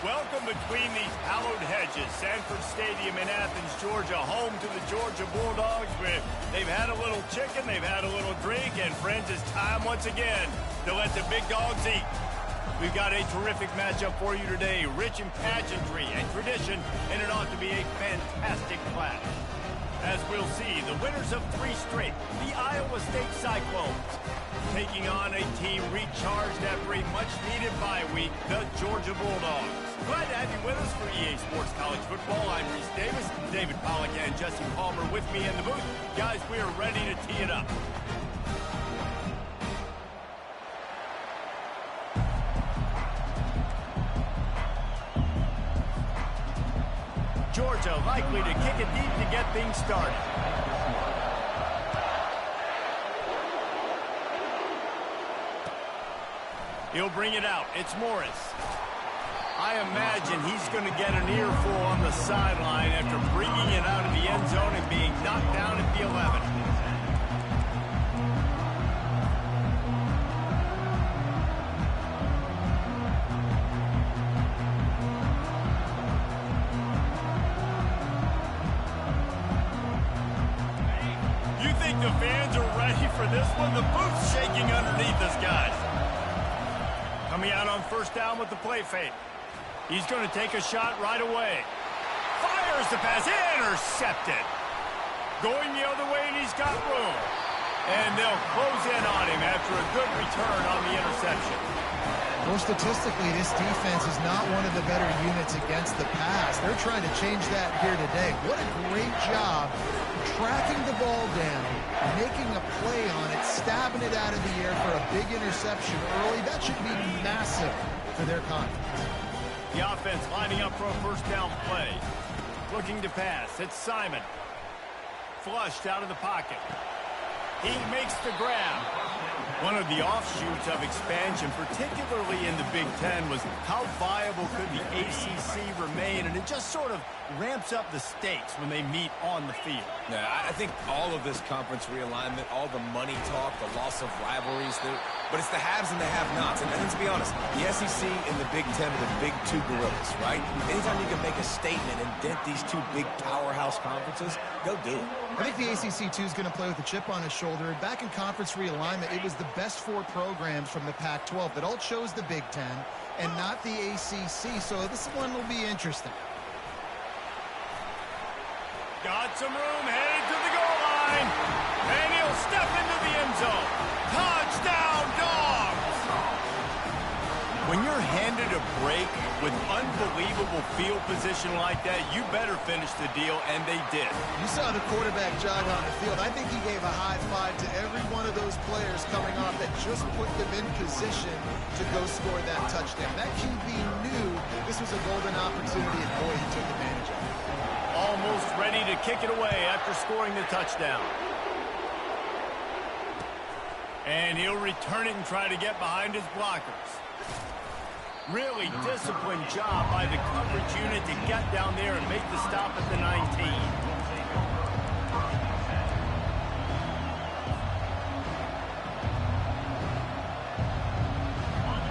Welcome between these hallowed hedges. Sanford Stadium in Athens, Georgia, home to the Georgia Bulldogs. Where they've had a little chicken, they've had a little drink, and friends, it's time once again to let the big dogs eat. We've got a terrific matchup for you today, rich in pageantry and tradition, and it ought to be a fantastic clash. As we'll see, the winners of 3 straight, the Iowa State Cyclones, taking on a team recharged after a much-needed bye week, the Georgia Bulldogs. Glad to have you with us for EA Sports College Football. I'm Reese Davis, David Pollack and Jesse Palmer with me in the booth. Guys, we are ready to tee it up. Georgia likely to kick it deep to get things started. He'll bring it out. It's Morris. I imagine he's going to get an earful on the sideline after bringing it out of the end zone and being knocked down at the 11. The fans are ready for this one. The booth's shaking underneath us, guys. Coming out on first down with the play fake. He's going to take a shot right away. Fires the pass. Intercepted. Going the other way, and he's got room. And they'll close in on him after a good return on the interception. Well, statistically, this defense is not one of the better units against the pass. They're trying to change that here today. What a great job tracking the ball down, making a play on it, stabbing it out of the air for a big interception early. That should be massive for their confidence. The offense lining up for a first down play. Looking to pass. It's Simon. Flushed out of the pocket. He makes the grab. One of the offshoots of expansion, particularly in the Big Ten, was how viable could the ACC remain, and it just sort of ramps up the stakes when they meet on the field. Yeah, I think all of this conference realignment, all the money talk, the loss of rivalries, but it's the haves and the have-nots. And let's be honest, the SEC and the Big Ten are the big 2 gorillas, right? Anytime you can make a statement and dent these 2 big powerhouse conferences, go do it. I think the ACC, too, is going to play with a chip on his shoulder. And back in conference realignment, it was the best 4 programs from the Pac-12 that all chose the Big Ten and not the ACC. So this one will be interesting. Got some room, headed to the goal line. And he'll step into the end zone. Touchdown, Dogs! When you're handed a break with unbelievable field position like that, you better finish the deal, and they did. You saw the quarterback jog on the field. I think he gave a high five to every one of those players coming off that just put them in position to go score that touchdown. That QB knew this was a golden opportunity, and boy, he took advantage of it. Almost ready to kick it away after scoring the touchdown. And he'll return it and try to get behind his blockers. Really disciplined job by the coverage unit to get down there and make the stop at the 19.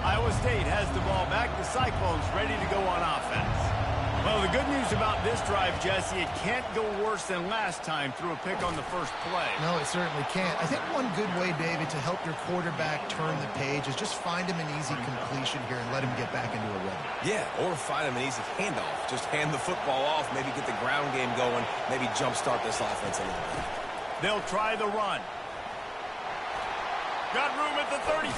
Iowa State has the ball back. The Cyclones ready to go on offense. Well, the good news about this drive, Jesse, it can't go worse than last time through a pick on the first play. No, it certainly can't. I think one good way, David, to help your quarterback turn the page is just find him an easy completion here and let him get back into a rhythm. Yeah, or find him an easy handoff. Just hand the football off, maybe get the ground game going, maybe jumpstart this offense a little bit. They'll try the run. Got room at the 35.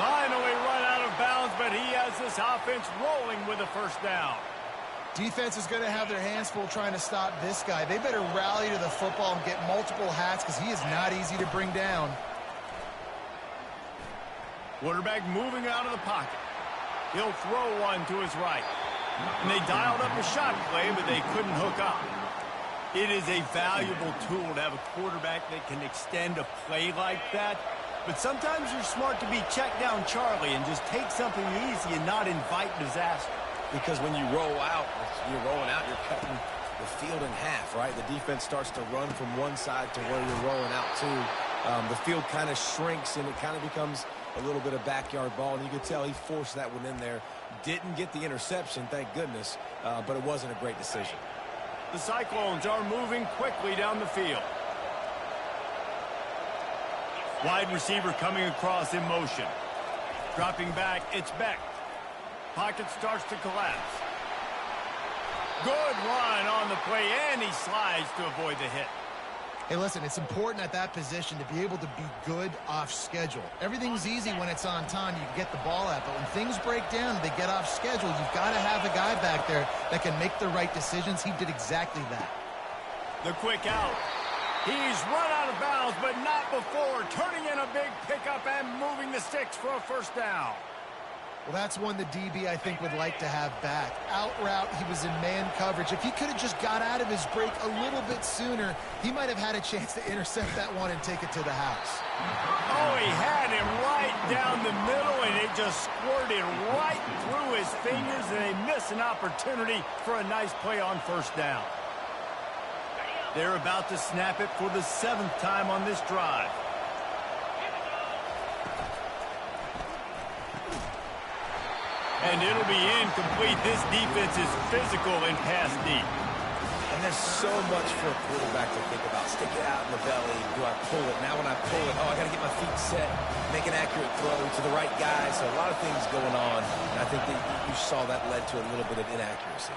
Finally run out of bounds, but he has this offense rolling with a first down. Defense is going to have their hands full trying to stop this guy. They better rally to the football and get multiple hats because he is not easy to bring down. Quarterback moving out of the pocket. He'll throw one to his right. And they dialed up a shot play, but they couldn't hook up. It is a valuable tool to have a quarterback that can extend a play like that. But sometimes you're smart to be check down Charlie and just take something easy and not invite disaster. Because when you roll out, you're rolling out, you're cutting the field in half, right? The defense starts to run from one side to where you're rolling out to. The field kind of shrinks, and it kind of becomes a little bit of backyard ball, and you could tell he forced that one in there. Didn't get the interception, thank goodness, but it wasn't a great decision. The Cyclones are moving quickly down the field. Wide receiver coming across in motion. Dropping back, it's Beck. Pocket starts to collapse. Good run on the play, and he slides to avoid the hit. Hey, listen, it's important at that position to be able to be good off schedule. Everything's easy when it's on time. You can get the ball out, but when things break down and they get off schedule, you've got to have a guy back there that can make the right decisions. He did exactly that. The quick out. He's run out of bounds, but not before turning in a big pickup and moving the sticks for a first down. Well, that's one the DB, I think, would like to have back. Out route, he was in man coverage. If he could have just got out of his break a little bit sooner, he might have had a chance to intercept that one and take it to the house. Oh, he had him right down the middle, and it just squirted right through his fingers, and they miss an opportunity for a nice play on first down. They're about to snap it for the 7th time on this drive. And it'll be incomplete. This defense is physical and pass deep. And there's so much for a quarterback to think about. Stick it out in the belly. Do I pull it? Now when I pull it, I got to get my feet set, make an accurate throw to the right guy. So a lot of things going on. And I think that you saw that led to a little bit of inaccuracy.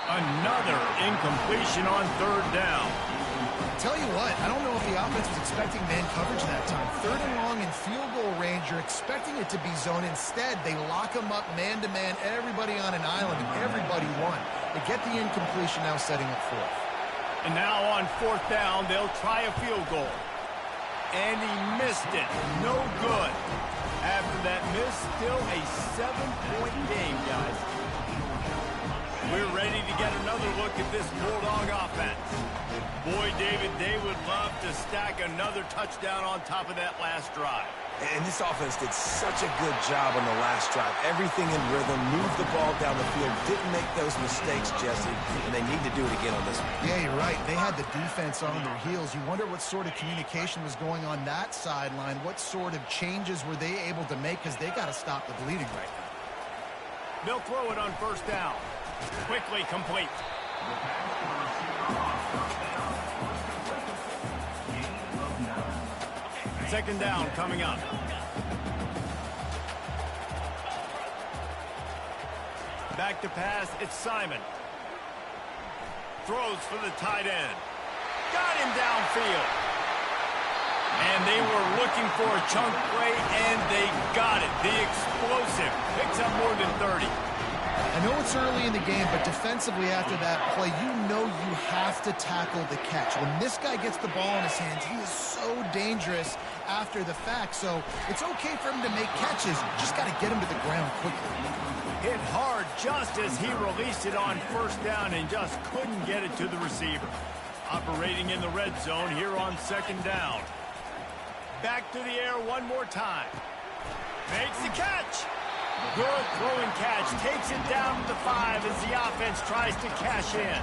Another incompletion on 3rd down. Tell you what, I don't know if the offense was expecting man coverage that time. 3rd and long in field goal range, you're expecting it to be zone. Instead, they lock them up man-to-man, everybody on an island, and everybody won. They get the incompletion, now setting up 4th. And now on 4th down, they'll try a field goal. And he missed it. No good. After that miss, still a 7-point game, guys. We're ready to get another look at this Bulldog offense. Boy, David, they would love to stack another touchdown on top of that last drive. And this offense did such a good job on the last drive. Everything in rhythm, moved the ball down the field, didn't make those mistakes, Jesse, and they need to do it again on this one. Yeah, you're right. They had the defense on their heels. You wonder what sort of communication was going on that sideline. What sort of changes were they able to make, because they got to stop the bleeding right now. They'll throw it on 1st down. Quickly complete. Second down coming up. Back to pass, it's Simon. Throws for the tight end. Got him downfield. And they were looking for a chunk play, and they got it. The explosive picks up more than 30. I know it's early in the game, but defensively after that play, you know you have to tackle the catch. When this guy gets the ball in his hands, he is so dangerous after the fact. So it's okay for him to make catches. You just got to get him to the ground quickly. Hit hard just as he released it on 1st down and just couldn't get it to the receiver. Operating in the red zone here on 2nd down. Back to the air one more time. Makes the catch. Good throwing catch. Takes it down to the 5 as the offense tries to cash in.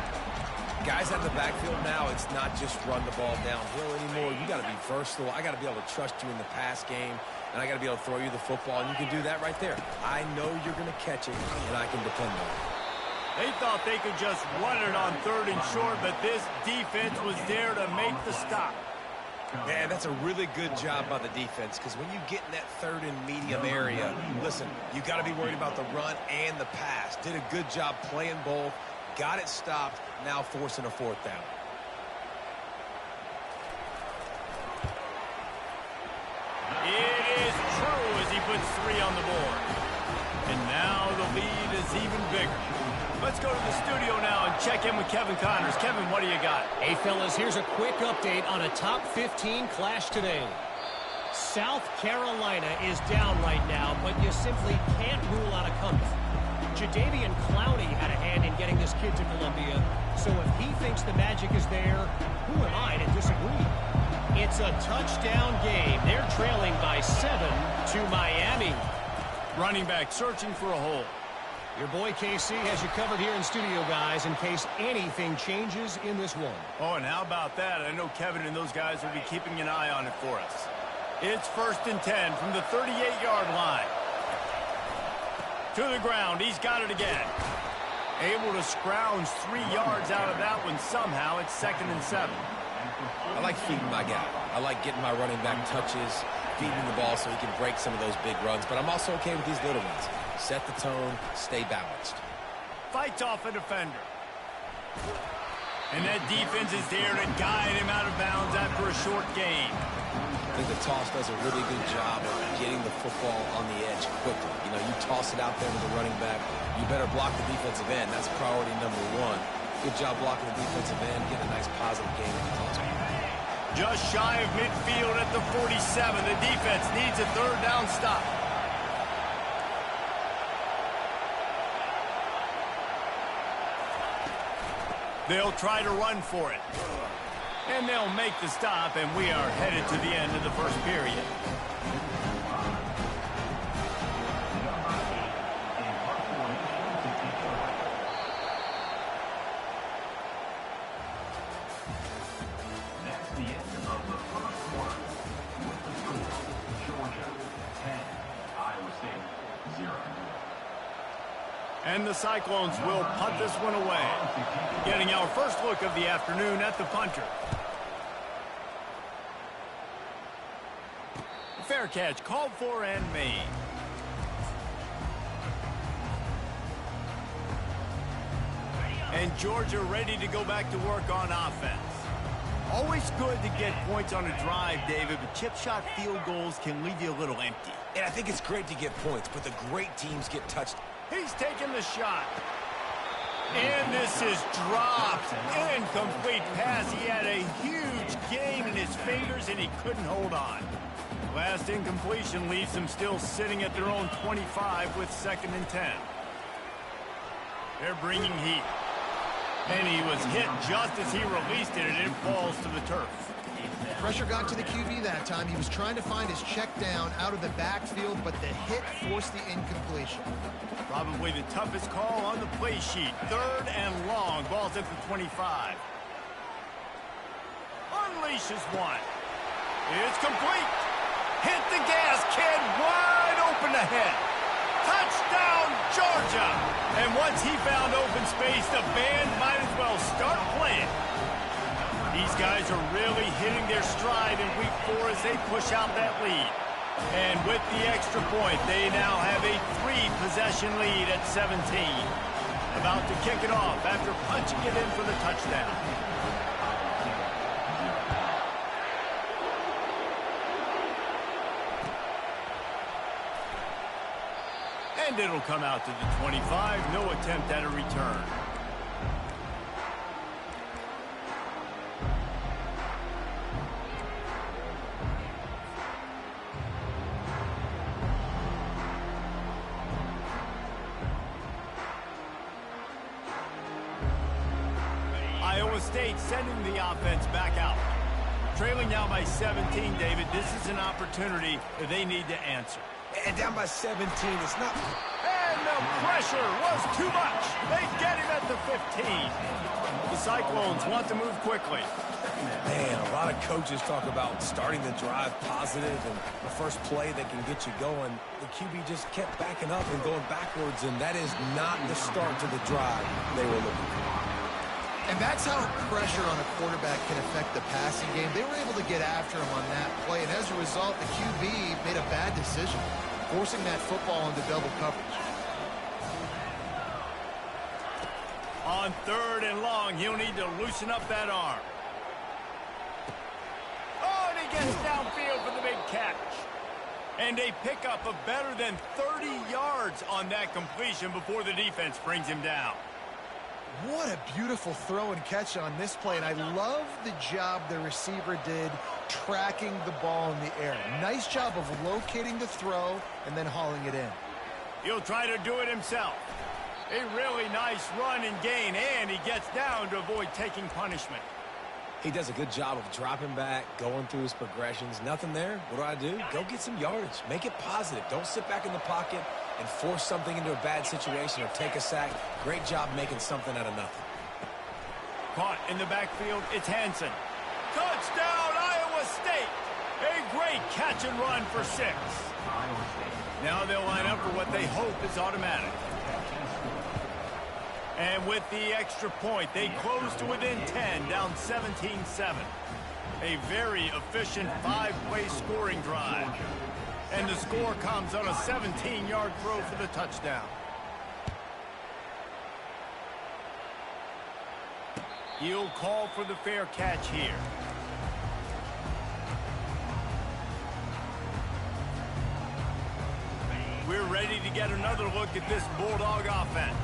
Guys out of the backfield now, it's not just run the ball downhill anymore. You got to be versatile. I got to be able to trust you in the pass game, and I got to be able to throw you the football, and you can do that right there. I know you're going to catch it, and I can depend on it. They thought they could just run it on 3rd and short, but this defense was there to make the stop. Man, that's a really good job by the defense, because when you get in that 3rd and medium area, listen, you got to be worried about the run and the pass. Did a good job playing both, got it stopped, now forcing a 4th down. It is true as he puts 3 on the board. And now the lead is even bigger. Let's go to the studio now and check in with Kevin Connors. Kevin, what do you got? Hey, fellas, here's a quick update on a top 15 clash today. South Carolina is down right now, but you simply can't rule out a comeback. Jadeveon Clowney had a hand in getting this kid to Columbia, so if he thinks the magic is there, who am I to disagree? It's a touchdown game. They're trailing by 7 to Miami. Running back searching for a hole. Your boy KC has you covered here in studio, guys, in case anything changes in this one. Oh, and how about that? I know Kevin and those guys will be keeping an eye on it for us. It's 1st and 10 from the 38-yard line. To the ground. He's got it again. Able to scrounge 3 yards out of that one somehow. It's 2nd and 7. I like feeding my guy. I like getting my running back touches, feeding the ball so he can break some of those big runs. But I'm also okay with these little ones. Set the tone, stay balanced. Fights off a defender. And that defense is there to guide him out of bounds after a short gain. I think the toss does a really good job of getting the football on the edge quickly. You know, you toss it out there to the running back, you better block the defensive end. That's priority number 1. Good job blocking the defensive end, getting a nice positive game in the toss. Just shy of midfield at the 47. The defense needs a 3rd down stop. They'll try to run for it. And they'll make the stop, and we are headed to the end of the first period. That's the end of the first quarter. With the score, Georgia 10, Iowa State 0. And the Cyclones will punt this one away. Getting our first look of the afternoon at the punter. Fair catch called for and made. And Georgia ready to go back to work on offense. Always good to get points on a drive, David, but chip shot field goals can leave you a little empty. And I think it's great to get points, but the great teams get touched. He's taking the shot. And this is dropped. Incomplete pass. He had a huge gain in his fingers, and he couldn't hold on. Last incompletion leaves them still sitting at their own 25 with 2nd and 10. They're bringing heat. And he was hit just as he released it, and it falls to the turf. Pressure got to the QB that time. He was trying to find his check down out of the backfield, but the hit forced the incompletion. Probably the toughest call on the play sheet. 3rd and long. Ball's at the 25. Unleashes one. It's complete. Hit the gas, kid. Wide open ahead. Touchdown, Georgia. And once he found open space, the band might as well start playing. These guys are really hitting their stride in week 4 as they push out that lead. And with the extra point, they now have a 3-possession lead at 17. About to kick it off after punching it in for the touchdown. And it'll come out to the 25. No attempt at a return. Iowa State sending the offense back out. Trailing now by 17, David. This is an opportunity that they need to answer. And down by 17, it's not... And the pressure was too much. They get him at the 15. The Cyclones want to move quickly. Man, a lot of coaches talk about starting the drive positive and the first play that can get you going. The QB just kept backing up and going backwards, and that is not the start to the drive they were looking for. And that's how pressure on a quarterback can affect the passing game. They were able to get after him on that play, and as a result, the QB made a bad decision, forcing that football into double coverage. On 3rd and long, he'll need to loosen up that arm. Oh, and he gets downfield for the big catch. And a pickup of better than 30 yards on that completion before the defense brings him down. What a beautiful throw and catch on this play, and I love the job the receiver did tracking the ball in the air. Nice job of locating the throw and then hauling it in. He'll try to do it himself. A really nice run and gain, and he gets down to avoid taking punishment. He does a good job of dropping back, going through his progressions. Nothing there. What do? Go get some yardage. Make it positive. Don't sit back in the pocket and force something into a bad situation or take a sack. Great job making something out of nothing. Caught in the backfield, it's Hansen. Touchdown, Iowa State! A great catch and run for 6. Now they'll line up for what they hope is automatic. And with the extra point, they close to within 10, down 17-7. A very efficient 5-play scoring drive. And the score comes on a 17-yard throw for the touchdown. He'll call for the fair catch here. We're ready to get another look at this Bulldog offense.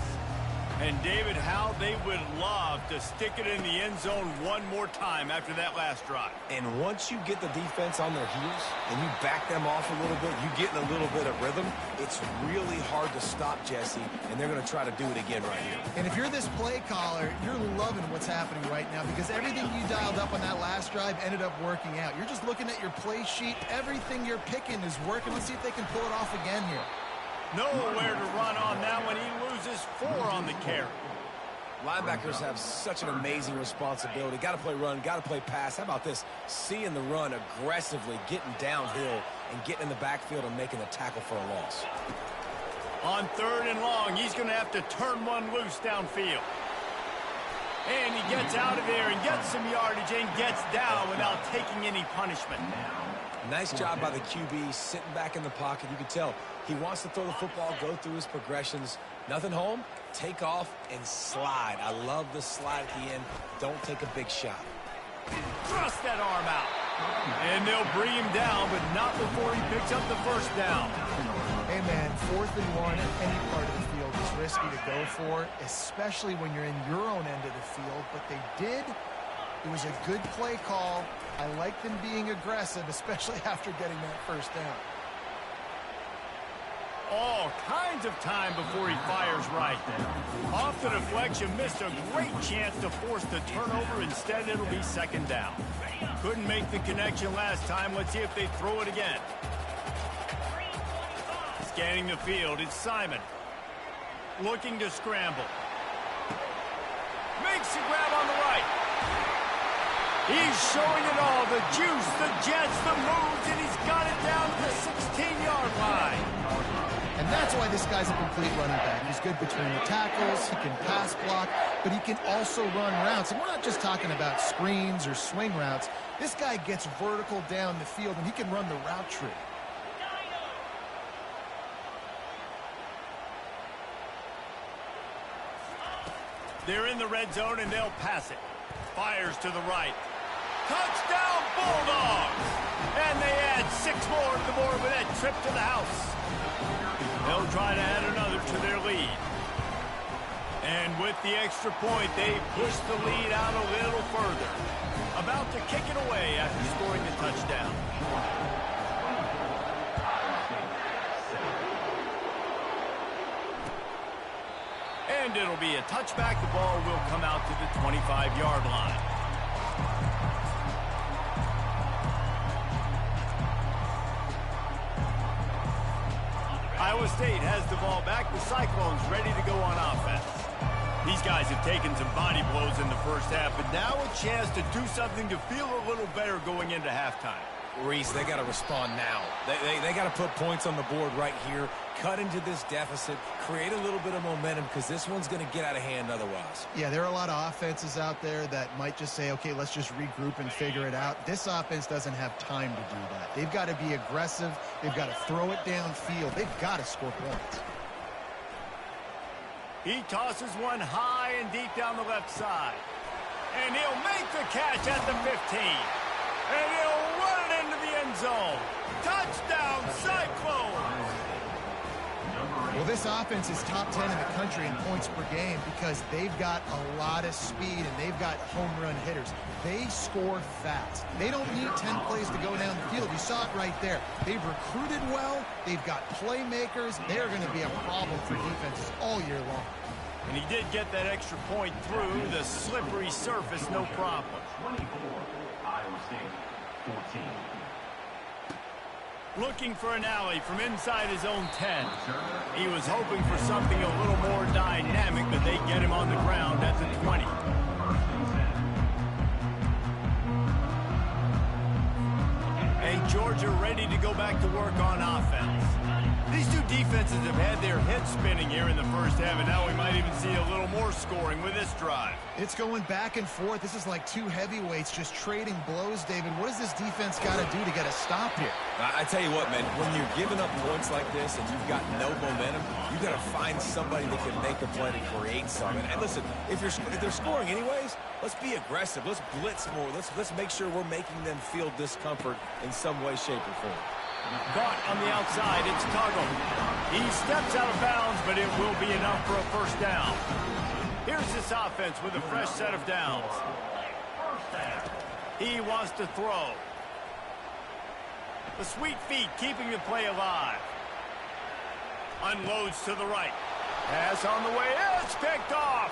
And David, how they would love to stick it in the end zone one more time after that last drive. And once you get the defense on their heels and you back them off a little bit, you get in a little bit of rhythm, it's really hard to stop Jesse, and they're going to try to do it again right here. And if you're this play caller, you're loving what's happening right now because everything you dialed up on that last drive ended up working out. You're just looking at your play sheet. Everything you're picking is working. Let's see if they can pull it off again here. Nowhere to run on that one. He loses 4 on the carry. Linebackers have such an amazing responsibility. Got to play run, got to play pass. How about this? Seeing the run aggressively, getting downhill, and getting in the backfield and making a tackle for a loss. On 3rd and long, he's going to have to turn one loose downfield. And he gets out of there and gets some yardage and gets down without taking any punishment. Nice job by the QB, sitting back in the pocket. You can tell he wants to throw the football, go through his progressions. Nothing home, take off, and slide. I love the slide at the end. Don't take a big shot. Thrust that arm out. And they'll bring him down, but not before he picks up the first down. Hey, man, 4th and 1 at any part of the field is risky to go for, especially when you're in your own end of the field. But they did. It was a good play call. I like them being aggressive, especially after getting that first down. All kinds of time before he fires right. Off the deflection, missed a great chance to force the turnover. Instead, it'll be 2nd down. Couldn't make the connection last time. Let's see if they throw it again. Scanning the field, it's Simon. Looking to scramble. Makes the grab on the right. He's showing it all. The juice, the jets, the moves, and he's got it down to the 16-yard line. And that's why this guy's a complete running back. He's good between the tackles, he can pass block, but he can also run routes. And we're not just talking about screens or swing routes. This guy gets vertical down the field, and he can run the route tree. They're in the red zone, and they'll pass it. Fires to the right. Touchdown, Bulldogs! And they add 6 more to the board with that trip to the house. They'll try to add another to their lead. And with the extra point, they push the lead out a little further. About to kick it away after scoring the touchdown. And it'll be a touchback. The ball will come out to the 25-yard line. Iowa State has the ball back. The Cyclones ready to go on offense. These guys have taken some body blows in the first half, but now a chance to do something to feel a little better going into halftime. Reese, they got to respond now. They got to put points on the board right here, cut into this deficit, create a little bit of momentum because this one's going to get out of hand otherwise. Yeah, there are a lot of offenses out there that might just say, okay, let's just regroup and figure it out. This offense doesn't have time to do that. They've got to be aggressive. They've got to throw it downfield. They've got to score points. He tosses one high and deep down the left side. And he'll make the catch at the 15. And he'll run it into the end zone. Touchdown, Cyclones! Well, this offense is top 10 in the country in points per game because they've got a lot of speed and they've got home run hitters. They score fast. They don't need 10 plays to go down the field. You saw it right there. They've recruited well. They've got playmakers. They're going to be a problem for defenses all year long. And he did get that extra point through the slippery surface, no problem. 24, Iowa State, 14. Looking for an alley from inside his own 10. He was hoping for something a little more dynamic, but they get him on the ground at the 20. And Georgia ready to go back to work on offense. These two defenses have had their heads spinning here in the first half, and now we might even see a little more scoring with this drive. It's going back and forth. This is like two heavyweights just trading blows, David. What does this defense got to do to get a stop here? I tell you what, man, when you're giving up points like this and you've got no momentum, you got to find somebody that can make a play to create something. And listen, if they're scoring anyways, let's be aggressive. Let's blitz more. Let's make sure we're making them feel discomfort in some way, shape, or form. Caught on the outside, it's Tuggle. He steps out of bounds, but it will be enough for a first down. Here's this offense with a fresh set of downs. He wants to throw. The sweet feet keeping the play alive. Unloads to the right. Pass on the way. It's picked off.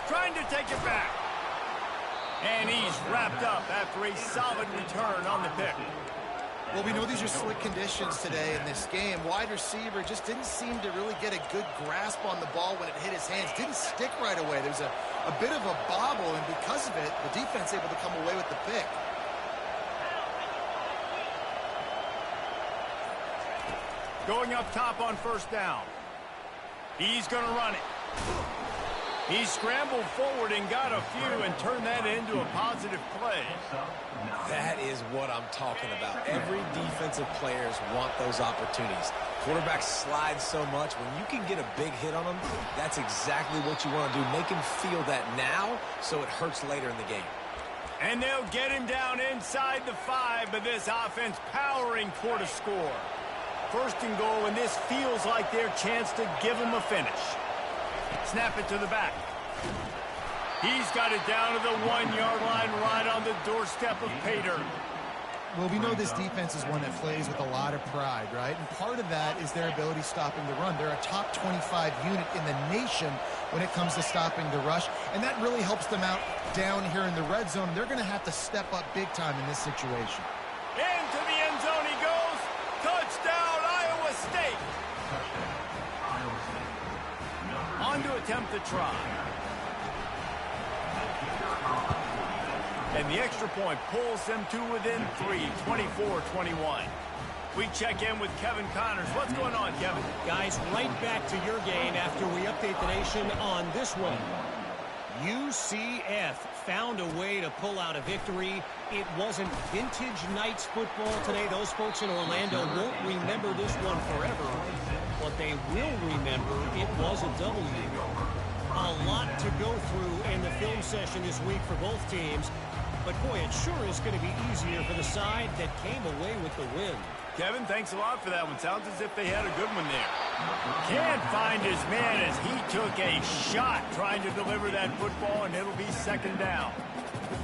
Trying to take it back. And he's wrapped up after a solid return on the pick. Well, we know these are slick conditions today in this game. Wide receiver just didn't seem to really get a good grasp on the ball when it hit his hands. Didn't stick right away. There's a bit of a bobble, and because of it, the defense able to come away with the pick. Going up top on first down. He's going to run it. He scrambled forward and got a few and turned that into a positive play. That is what I'm talking about. Every defensive players want those opportunities. Quarterbacks slide so much. When you can get a big hit on them, that's exactly what you want to do. Make him feel that now so it hurts later in the game. And they'll get him down inside the 5, but this offense powering toward a score. First and goal, and this feels like their chance to give him a finish. Snap it to the back. He's got it down to the 1-yard line right on the doorstep of Pater. Well, we know this defense is one that plays with a lot of pride, right? And part of that is their ability stopping the run. They're a top 25 unit in the nation when it comes to stopping the rush, and that really helps them out down here in the red zone. They're going to have to step up big time in this situation. Into the end zone he goes. Touchdown, Iowa State. On to attempt the try. And the extra point pulls them to within 3, 24-21. We check in with Kevin Connors. What's going on, Kevin? Guys, right back to your game after we update the nation on this one. UCF found a way to pull out a victory. It wasn't vintage Knights football today. Those folks in Orlando won't remember this one forever. What they will remember, it was a W. A lot to go through in the film session this week for both teams. But, boy, it sure is going to be easier for the side that came away with the win. Kevin, thanks a lot for that one. Sounds as if they had a good one there. Can't find his man as he took a shot trying to deliver that football, and it'll be second down.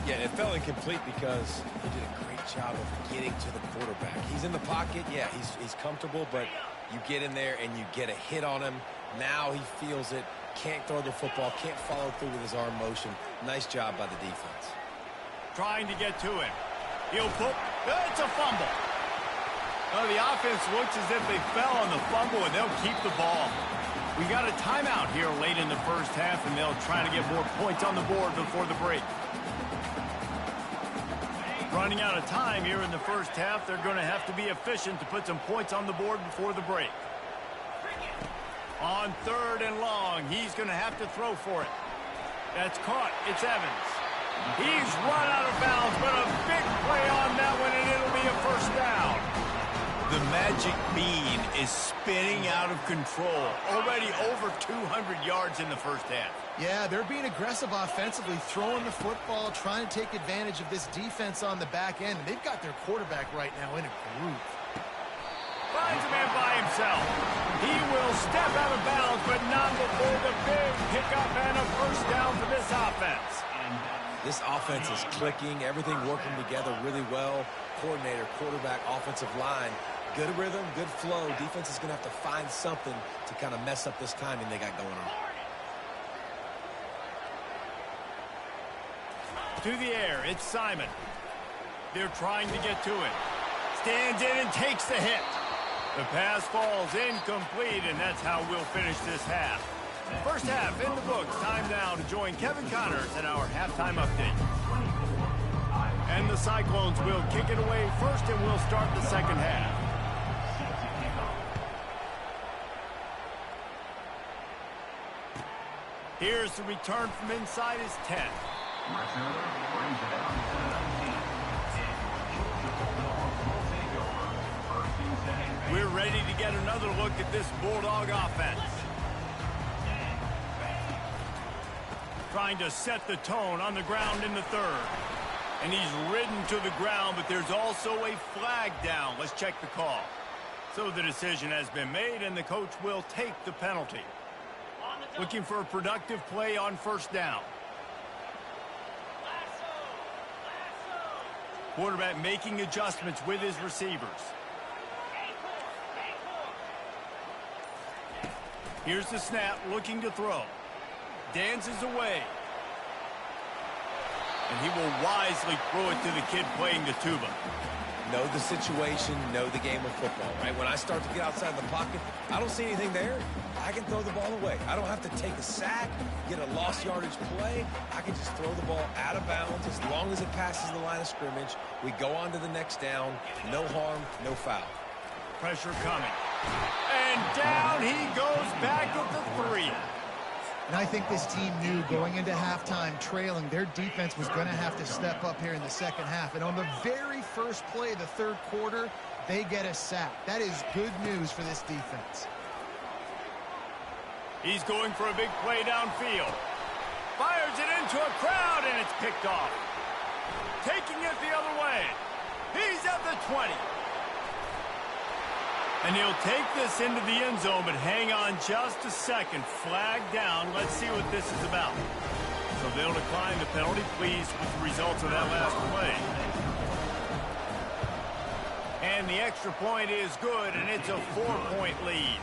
Yeah, it felt incomplete because he did a great job of getting to the quarterback. He's in the pocket. Yeah, he's comfortable, but you get in there and you get a hit on him. Now he feels it. Can't throw the football. Can't follow through with his arm motion. Nice job by the defense. Trying to get to him. He'll put... It's a fumble. Oh, the offense looks as if they fell on the fumble, and they'll keep the ball. We got a timeout here late in the first half, and they'll try to get more points on the board before the break. Running out of time here in the first half, they're going to have to be efficient to put some points on the board before the break. On third and long, he's going to have to throw for it. That's caught. It's Evans. He's run out of bounds, but a big play on that one, and it'll be a first down. The magic bean is spinning out of control. Already over 200 yards in the first half. Yeah, they're being aggressive offensively, throwing the football, trying to take advantage of this defense on the back end. And they've got their quarterback right now in a groove. Finds a man by himself. He will step out of bounds, but not before the big pickup and a first down for this offense. This offense is clicking, everything working together really well. Coordinator, quarterback, offensive line. Good rhythm, good flow. Defense is going to have to find something to kind of mess up this timing they got going on. To the air, it's Simon. They're trying to get to it. Stands in and takes the hit. The pass falls incomplete, and that's how we'll finish this half. First half in the books. Time now to join Kevin Connors in our halftime update. And the Cyclones will kick it away first, and we'll start the second half. Here's the return from inside his 10. We're ready to get another look at this Bulldog offense. Trying to set the tone on the ground in the third. And he's ridden to the ground, but there's also a flag down. Let's check the call. So the decision has been made, and the coach will take the penalty. Looking for a productive play on first down. Quarterback making adjustments with his receivers. Here's the snap, looking to throw. Dances away. And he will wisely throw it to the kid playing the tuba. Know the situation, know the game of football, right? When I start to get outside the pocket, I don't see anything there. I can throw the ball away. I don't have to take a sack, get a lost yardage play. I can just throw the ball out of bounds as long as it passes the line of scrimmage. We go on to the next down. No harm, no foul. Pressure coming. And down he goes back at the 3. And I think this team knew going into halftime trailing, their defense was going to have to step up here in the second half. And on the very first play of the third quarter, they get a sack. That is good news for this defense. He's going for a big play downfield. Fires it into a crowd, and it's picked off. Taking it the other way. He's at the 20. And he'll take this into the end zone, but hang on just a second. Flag down. Let's see what this is about. So they'll decline the penalty. Pleased with the results of that last play. And the extra point is good, and it's a 4-point lead.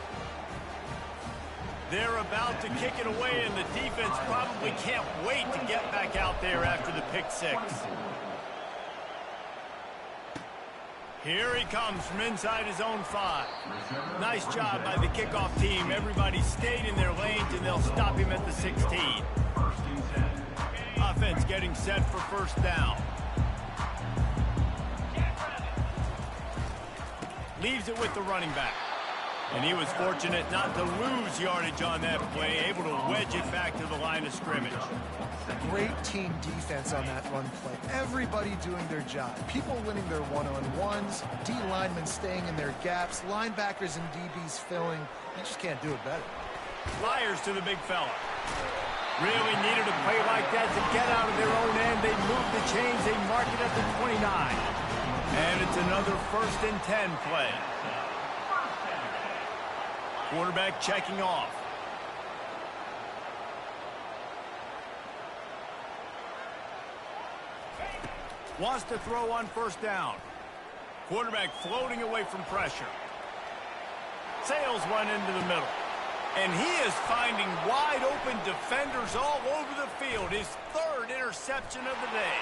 They're about to kick it away, and the defense probably can't wait to get back out there after the pick 6. Here he comes from inside his own 5. Nice job by the kickoff team. Everybody stayed in their lanes, and they'll stop him at the 16. Offense getting set for first down. Leaves it with the running back. And he was fortunate not to lose yardage on that play, able to wedge it back to the line of scrimmage. Great team defense on that run play. Everybody doing their job. People winning their one-on-ones, D linemen staying in their gaps, linebackers and DBs filling. You just can't do it better. Flyers to the big fella. Really needed a play like that to get out of their own end. They move the chains. They mark it at the 29. And it's another 1st and 10 play. Quarterback checking off. Wants to throw on first down. Quarterback floating away from pressure. Sails one into the middle. And he is finding wide open defenders all over the field. His 3rd interception of the day.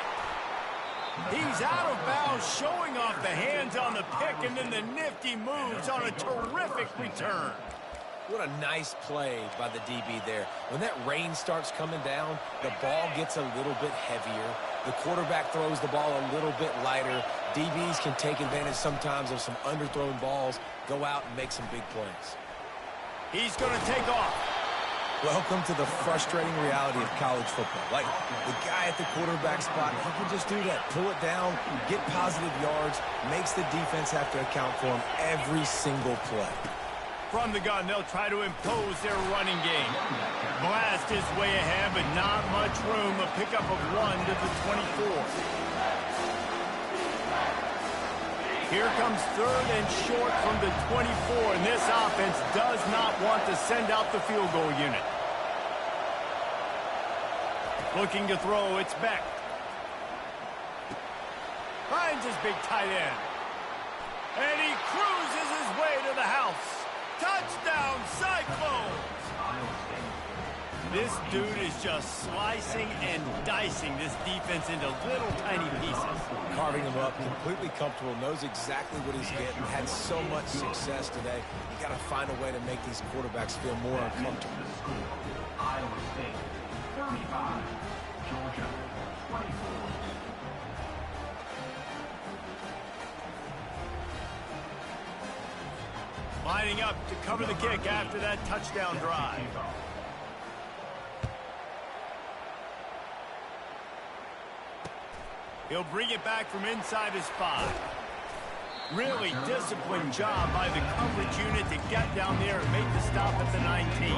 He's out of bounds, showing off the hands on the pick, and then the nifty moves on a terrific return. What a nice play by the DB there. When that rain starts coming down, the ball gets a little bit heavier. The quarterback throws the ball a little bit lighter. DBs can take advantage sometimes of some underthrown balls, go out and make some big plays. He's going to take off. Welcome to the frustrating reality of college football. Like, the guy at the quarterback spot, he can just do that. Pull it down, get positive yards, makes the defense have to account for him every single play. From the gun, they'll try to impose their running game. Blast is way ahead, but not much room. A pickup of 1 to the 24. Here comes 3rd and short from the 24, and this offense does not want to send out the field goal unit. Looking to throw, it's Beck. Finds his big tight end. And he cruises his way to the house. Touchdown, Cyclones! This dude is just slicing and dicing this defense into little tiny pieces. Carving him up, completely comfortable, knows exactly what he's getting, had so much success today. You got to find a way to make these quarterbacks feel more uncomfortable. Iowa State, 35. Georgia, 24. Lining up to cover the kick after that touchdown drive. He'll bring it back from inside his 5. Really disciplined job by the coverage unit to get down there and make the stop at the 19.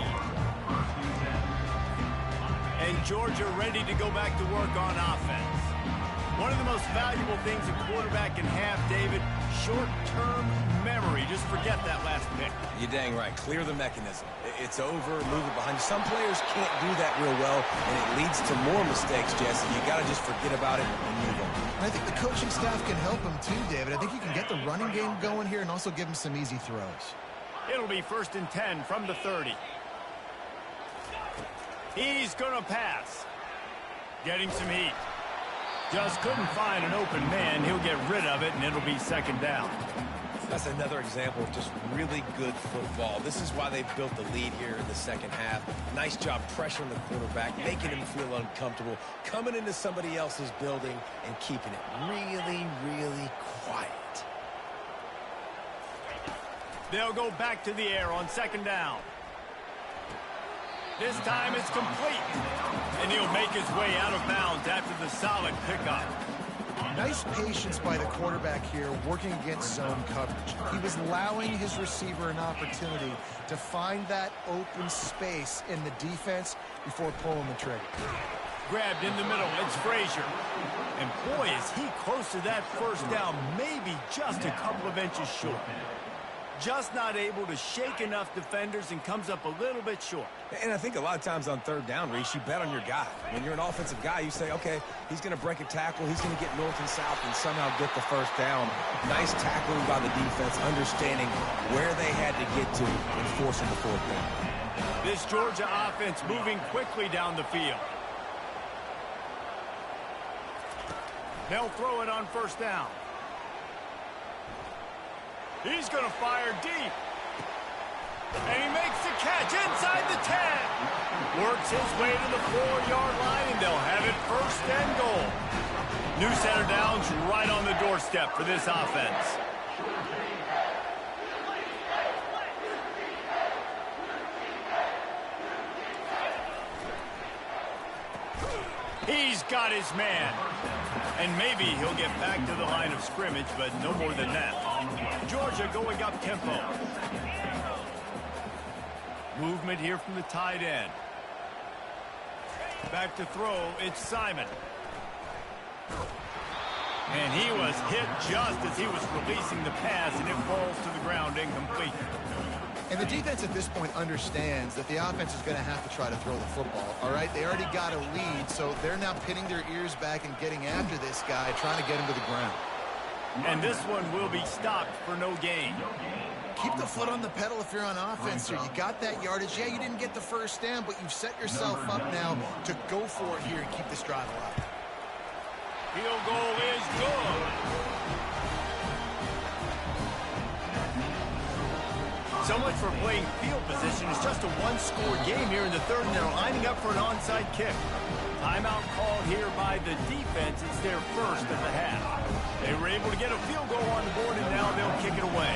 And Georgia ready to go back to work on offense. One of the most valuable things a quarterback can have, David, short-term memory. Just forget that last pick. You're dang right. Clear the mechanism. It's over, move it behind you. Some players can't do that real well, and it leads to more mistakes, Jesse. You got to just forget about it and move on. And I think the coaching staff can help him too, David. I think you can get the running game going here and also give him some easy throws. It'll be 1st and 10 from the 30. He's going to pass. Getting some heat. Just couldn't find an open man. He'll get rid of it, and it'll be 2nd down. That's another example of just really good football. This is why they built the lead here in the 2nd half. Nice job pressuring the quarterback, making him feel uncomfortable, coming into somebody else's building and keeping it really, really quiet. They'll go back to the air on 2nd down. This time it's complete. And he'll make his way out of bounds after the solid pickup. Nice patience by the quarterback here working against zone coverage. He was allowing his receiver an opportunity to find that open space in the defense before pulling the trigger. Grabbed in the middle, it's Frazier. And boy, is he close to that 1st down, maybe just a couple of inches short. Just not able to shake enough defenders and comes up a little bit short. And I think a lot of times on 3rd down, Reese, you bet on your guy. When you're an offensive guy, you say, okay, he's going to break a tackle, he's going to get north and south and somehow get the 1st down. Nice tackling by the defense, understanding where they had to get to and forcing the 4th down. This Georgia offense moving quickly down the field. They'll throw it on 1st down. He's going to fire deep. And he makes the catch inside the 10. Works his way to the 4-yard line, and they'll have it 1st and goal. New center downs right on the doorstep for this offense. He's got his man. And maybe he'll get back to the line of scrimmage, but no more than that. Georgia going up tempo. Movement here from the tight end. Back to throw, it's Simon. And he was hit just as he was releasing the pass, and it falls to the ground incomplete. And the defense at this point understands that the offense is going to have to try to throw the football, all right? They already got a lead, so they're now pinning their ears back and getting after this guy, trying to get him to the ground. And this one will be stopped for no gain. Keep the foot on the pedal if you're on offense here. You got that yardage. Yeah, you didn't get the 1st down, but you've set yourself up now to go for it here and keep this drive alive. Field goal is good. So much for playing field position. It's just a one-score game here in the 3rd, and they're lining up for an onside kick. Timeout called here by the defense. It's their 1st of the half. They were able to get a field goal on the board, and now they'll kick it away.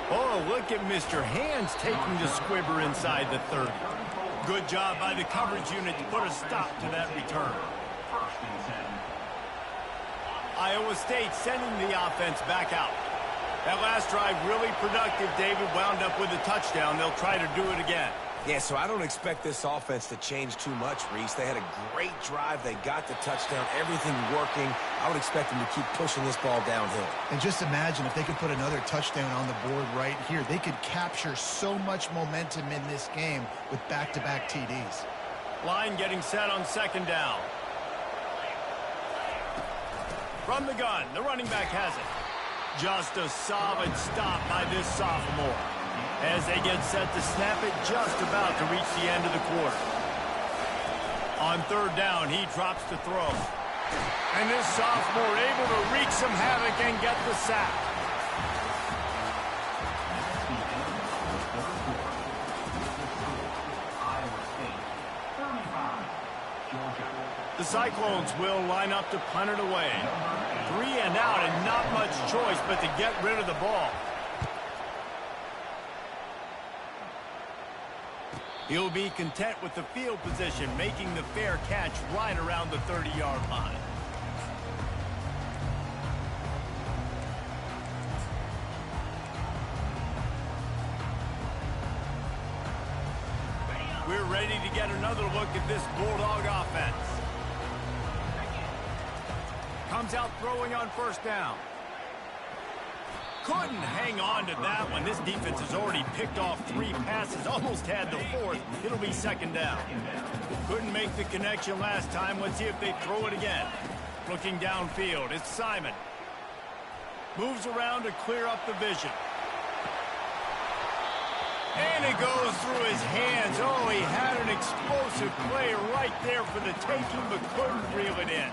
Oh, look at Mr. Hands taking the squibber inside the 30. Good job by the coverage unit to put a stop to that return. Iowa State sending the offense back out. That last drive really productive. David wound up with a touchdown. They'll try to do it again. Yeah, so I don't expect this offense to change too much, Reese. They had a great drive. They got the touchdown, everything working. I would expect them to keep pushing this ball downhill. And just imagine if they could put another touchdown on the board right here. They could capture so much momentum in this game with back-to-back TDs. Line getting set on 2nd down. From the gun, the running back has it. Just a solid stop by this sophomore. As they get set to snap it, just about to reach the end of the quarter. On 3rd down, he drops to throw. And this sophomore able to wreak some havoc and get the sack. Georgia. The Cyclones will line up to punt it away. 3 and out and not much choice but to get rid of the ball. He'll be content with the field position, making the fair catch right around the 30-yard line. We're ready to get another look at this Bulldog offense. Comes out throwing on first down. Couldn't hang on to that one. This defense has already picked off 3 passes, almost had the 4th. It'll be second down. Couldn't make the connection last time. Let's see if they throw it again. Looking downfield, it's Simon. Moves around to clear up the vision. And it goes through his hands. Oh, he had an explosive play right there for the taking, but couldn't reel it in.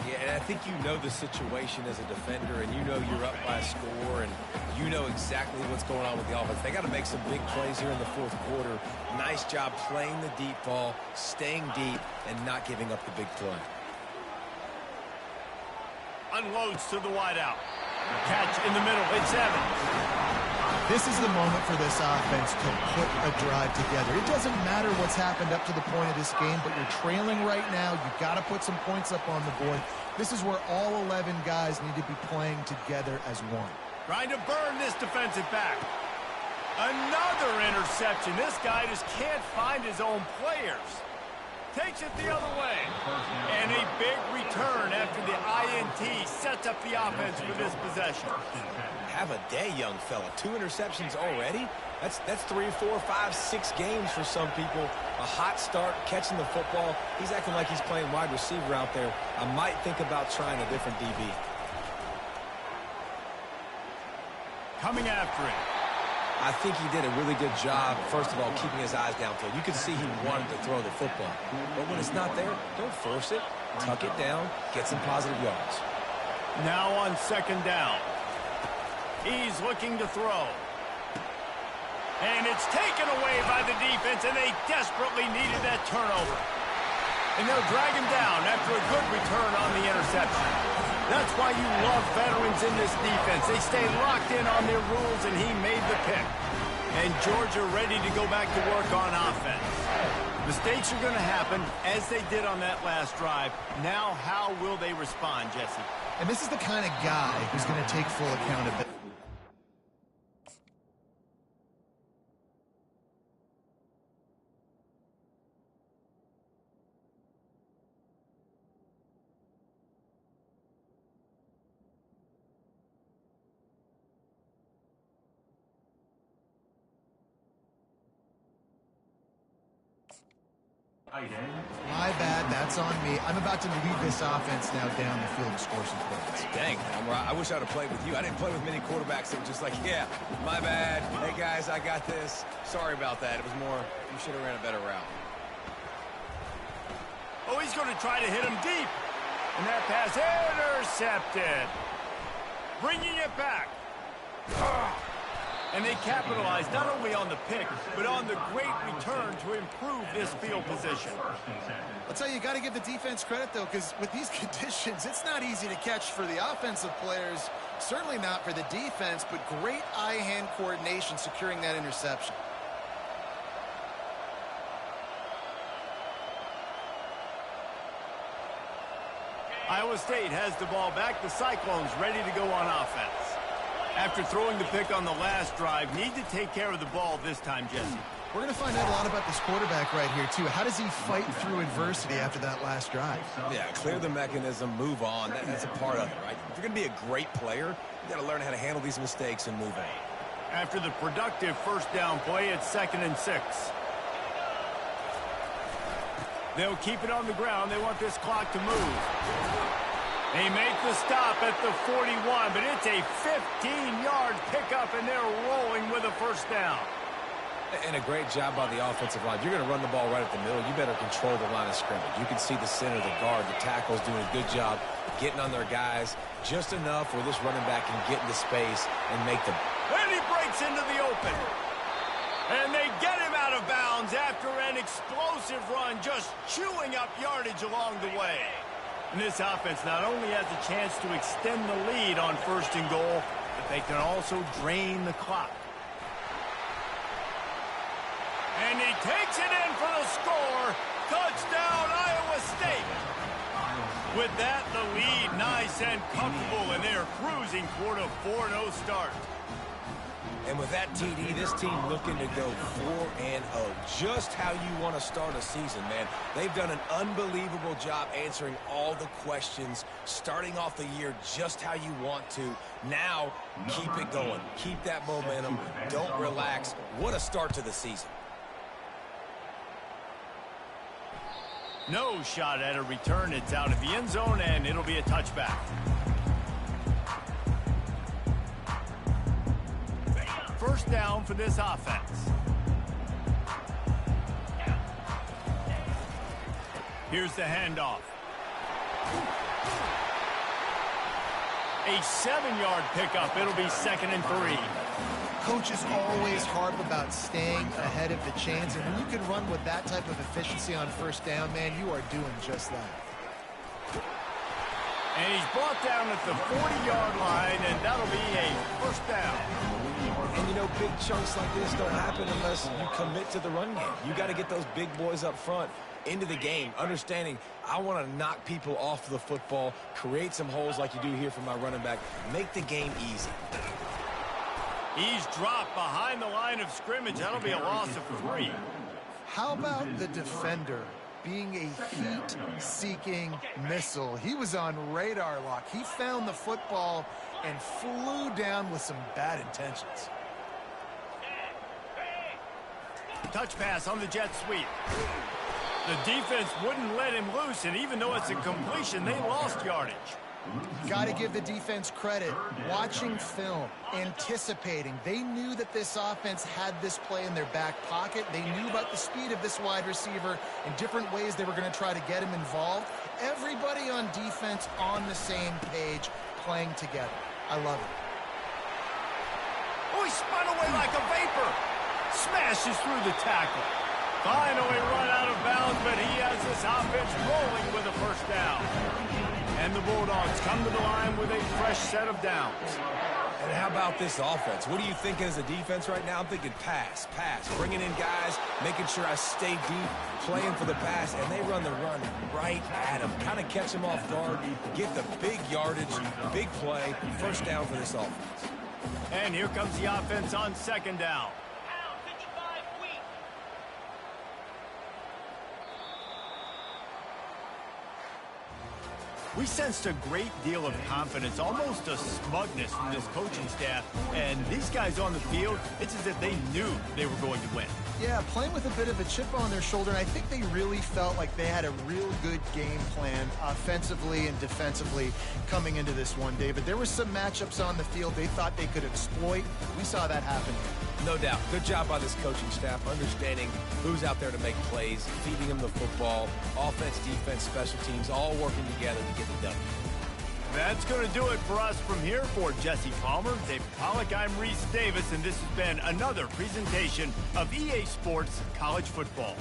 Yeah, and I think you know the situation as a defender, and you know you're up by a score, and you know exactly what's going on with the offense. They got to make some big plays here in the 4th quarter. Nice job playing the deep ball, staying deep, and not giving up the big play. Unloads to the wideout. Catch in the middle. It's Evans. This is the moment for this offense to put a drive together. It doesn't matter what's happened up to the point of this game, but you're trailing right now. You've got to put some points up on the board. This is where all 11 guys need to be playing together as one. Trying to burn this defensive back. Another interception. This guy just can't find his own players. Takes it the other way. And a big return after the INT sets up the offense for this possession. Have a day, young fella. 2 interceptions already? That's 3, 4, 5, 6 games for some people. A hot start, catching the football. He's acting like he's playing wide receiver out there. I might think about trying a different DB. Coming after it. I think he did a really good job, first of all, keeping his eyes downfield. You could see he wanted to throw the football. But when it's not there, don't force it. Tuck it down, get some positive yards. Now on second down. He's looking to throw. And it's taken away by the defense, and they desperately needed that turnover. And they'll drag him down after a good return on the interception. That's why you love veterans in this defense. They stay locked in on their rules, and he made the pick. And Georgia ready to go back to work on offense. Mistakes are going to happen, as they did on that last drive. Now, how will they respond, Jesse? And this is the kind of guy who's going to take full accountability. My bad, that's on me. I'm about to lead this offense now down the field to score some points. Dang, I wish I would have played with you. I didn't play with many quarterbacks that were just like, yeah, my bad. Hey, guys, I got this. Sorry about that. It was more, you should have ran a better route. Oh, he's going to try to hit him deep. And that pass intercepted. Bringing it back. And they capitalized not only on the pick, but on the great return to improve this field position. I'll tell you, you got to give the defense credit, though, because with these conditions, it's not easy to catch for the offensive players, certainly not for the defense, but great eye-hand coordination securing that interception. Iowa State has the ball back. The Cyclones ready to go on offense. After throwing the pick on the last drive, need to take care of the ball this time, Jesse. We're going to find out a lot about this quarterback right here, too. How does he fight through adversity after that last drive? Yeah, clear the mechanism, move on. That's a part of it, right? If you're going to be a great player, you got to learn how to handle these mistakes and move on. After the productive first down play, it's 2nd and 6. They'll keep it on the ground. They want this clock to move. They make the stop at the 41, but it's a 15-yard pickup, and they're rolling with a first down. And a great job by the offensive line. If you're going to run the ball right at the middle, you better control the line of scrimmage. You can see the center, the guard, the tackles doing a good job getting on their guys just enough where this running back can get into space and make them. And he breaks into the open. And they get him out of bounds after an explosive run, just chewing up yardage along the way. And this offense not only has a chance to extend the lead on 1st and goal, but they can also drain the clock. And he takes it in for the score. Touchdown, Iowa State. With that, the lead nice and comfortable, and they're cruising toward a 4-0 start. And with that TD, this team looking to go 4-0. Just how you want to start a season, man. They've done an unbelievable job answering all the questions, starting off the year just how you want to. Now, keep it going. Keep that momentum. Don't relax. What a start to the season. No shot at a return. It's out of the end zone, and it'll be a touchback. First down for this offense. Here's the handoff. A 7-yard pickup. It'll be 2nd and 3. Coaches always harp about staying ahead of the chains, and when you can run with that type of efficiency on 1st down, man, you are doing just that. And he's brought down at the 40-yard line, and that'll be a 1st down. And, you know, big chunks like this don't happen unless you commit to the run game. You got to get those big boys up front into the game, understanding I want to knock people off the football, create some holes like you do here for my running back, make the game easy. He's dropped behind the line of scrimmage. That'll be a loss of 3. How about the defender being a heat-seeking missile? He was on radar lock. He found the football and flew down with some bad intentions. Touch pass on the jet sweep. The defense wouldn't let him loose, and even though it's a completion, they lost yardage. Got to give the defense credit. Watching film, anticipating. They knew that this offense had this play in their back pocket. They knew about the speed of this wide receiver and different ways they were going to try to get him involved. Everybody on defense on the same page, playing together. I love it. Oh, he spun away like a vapor. Smashes through the tackle. Finally run out of bounds, but he has this offense rolling with a 1st down. And the Bulldogs come to the line with a fresh set of downs. And how about this offense? What are you thinking as a defense right now? I'm thinking pass, bringing in guys, making sure I stay deep, playing for the pass, and they run the run right at him. Kind of catch him off guard, get the big yardage, big play, 1st down for this offense. And here comes the offense on 2nd down. We sensed a great deal of confidence, almost a smugness from this coaching staff. And these guys on the field, it's as if they knew they were going to win. Yeah, playing with a bit of a chip on their shoulder, and I think they really felt like they had a real good game plan offensively and defensively coming into this one, David. There were some matchups on the field they thought they could exploit. We saw that happen. No doubt. Good job by this coaching staff, understanding who's out there to make plays, feeding them the football, offense, defense, special teams, all working together to get the W. That's going to do it for us from here. For Jesse Palmer, David Pollack, I'm Reese Davis, and this has been another presentation of EA Sports College Football.